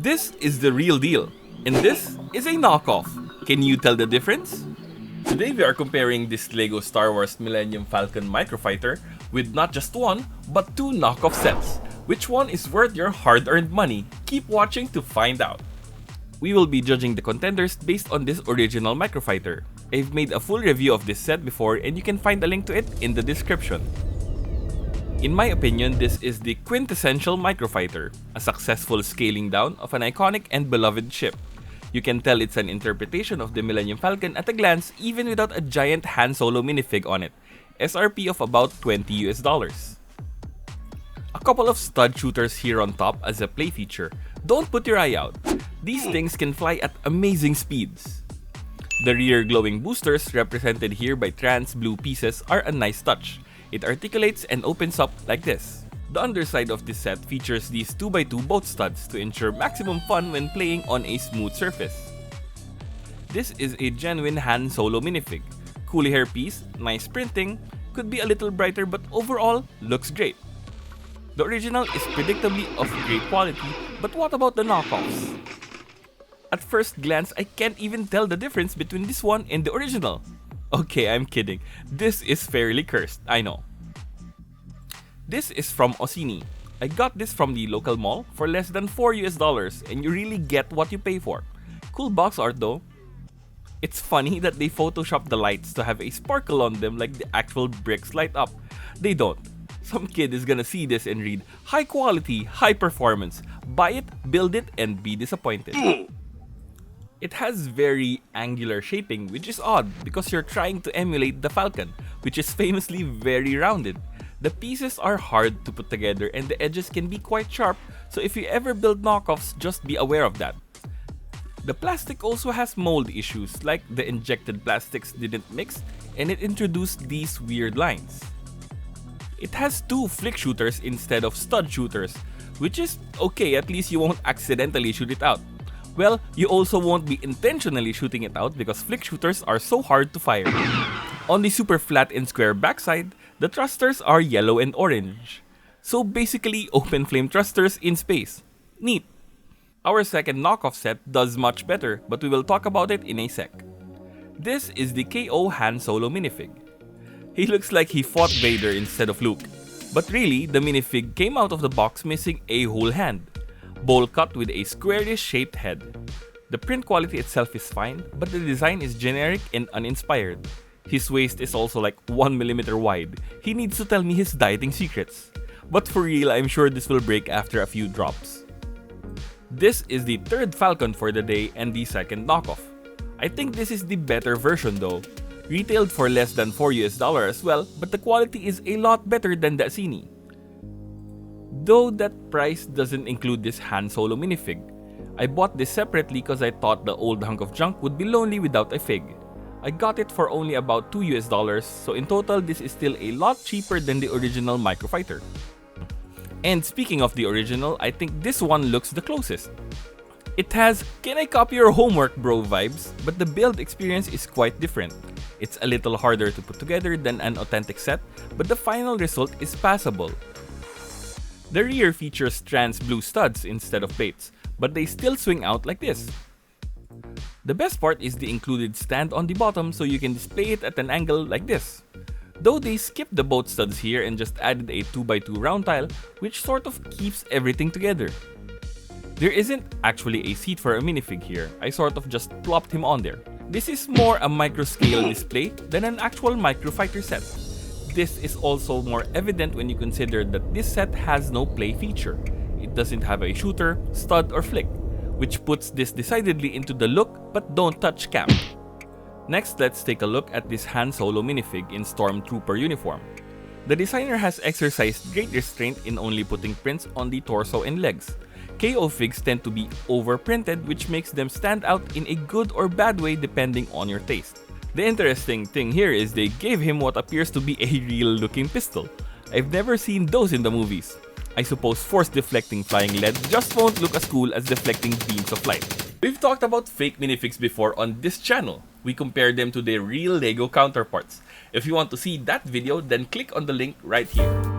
This is the real deal, and this is a knockoff. Can you tell the difference? Today we are comparing this LEGO Star Wars Millennium Falcon Microfighter with not just one, but two knockoff sets. Which one is worth your hard-earned money? Keep watching to find out. We will be judging the contenders based on this original Microfighter. I've made a full review of this set before and you can find a link to it in the description. In my opinion, this is the quintessential Microfighter, a successful scaling down of an iconic and beloved ship. You can tell it's an interpretation of the Millennium Falcon at a glance even without a giant Han Solo minifig on it, SRP of about $20 US. A couple of stud shooters here on top as a play feature. Don't put your eye out. These things can fly at amazing speeds. The rear glowing boosters represented here by trans blue pieces are a nice touch. It articulates and opens up like this. The underside of this set features these 2x2 boat studs to ensure maximum fun when playing on a smooth surface. This is a genuine Han Solo minifig. Cool hairpiece, nice printing, could be a little brighter but overall looks great. The original is predictably of great quality, but what about the knockoffs? At first glance, I can't even tell the difference between this one and the original. Okay, I'm kidding. This is fairly cursed, I know. This is from Orsini. I got this from the local mall for less than $4 and you really get what you pay for. Cool box art though. It's funny that they photoshopped the lights to have a sparkle on them like the actual bricks light up. They don't. Some kid is gonna see this and read, high quality, high performance. Buy it, build it, and be disappointed. It has very angular shaping, which is odd because you're trying to emulate the Falcon, which is famously very rounded. The pieces are hard to put together and the edges can be quite sharp, so if you ever build knockoffs, just be aware of that. The plastic also has mold issues, like the injected plastics didn't mix and it introduced these weird lines. It has two flick shooters instead of stud shooters, which is okay, at least you won't accidentally shoot it out. Well, you also won't be intentionally shooting it out because flick shooters are so hard to fire. On the super flat and square backside, the thrusters are yellow and orange. So basically open flame thrusters in space. Neat. Our second knockoff set does much better, but we will talk about it in a sec. This is the KO Han Solo minifig. He looks like he fought Vader instead of Luke. But really, the minifig came out of the box missing a whole hand. Bowl cut with a squarish shaped head. The print quality itself is fine, but the design is generic and uninspired. His waist is also like 1mm wide. He needs to tell me his dieting secrets. But for real, I'm sure this will break after a few drops. This is the third Falcon for the day and the second knockoff. I think this is the better version though. Retailed for less than $4 as well, but the quality is a lot better than the Orsini. Though that price doesn't include this Han Solo minifig. I bought this separately because I thought the old hunk of junk would be lonely without a fig. I got it for only about $2, so in total this is still a lot cheaper than the original Microfighter. And speaking of the original, I think this one looks the closest. It has "can I copy your homework bro" vibes, but the build experience is quite different. It's a little harder to put together than an authentic set, but the final result is passable. The rear features trans blue studs instead of plates, but they still swing out like this. The best part is the included stand on the bottom so you can display it at an angle like this. Though they skipped the boat studs here and just added a 2x2 round tile, which sort of keeps everything together. There isn't actually a seat for a minifig here, I sort of just plopped him on there. This is more a micro-scale display than an actual Microfighter set. This is also more evident when you consider that this set has no play feature. It doesn't have a shooter, stud, or flick, which puts this decidedly into the look but don't touch camp. Next, let's take a look at this Han Solo minifig in Stormtrooper uniform. The designer has exercised great restraint in only putting prints on the torso and legs. KO figs tend to be overprinted, which makes them stand out in a good or bad way depending on your taste. The interesting thing here is they gave him what appears to be a real looking pistol. I've never seen those in the movies. I suppose force deflecting flying lead just won't look as cool as deflecting beams of light. We've talked about fake minifigs before on this channel. We compared them to their real LEGO counterparts. If you want to see that video, then click on the link right here.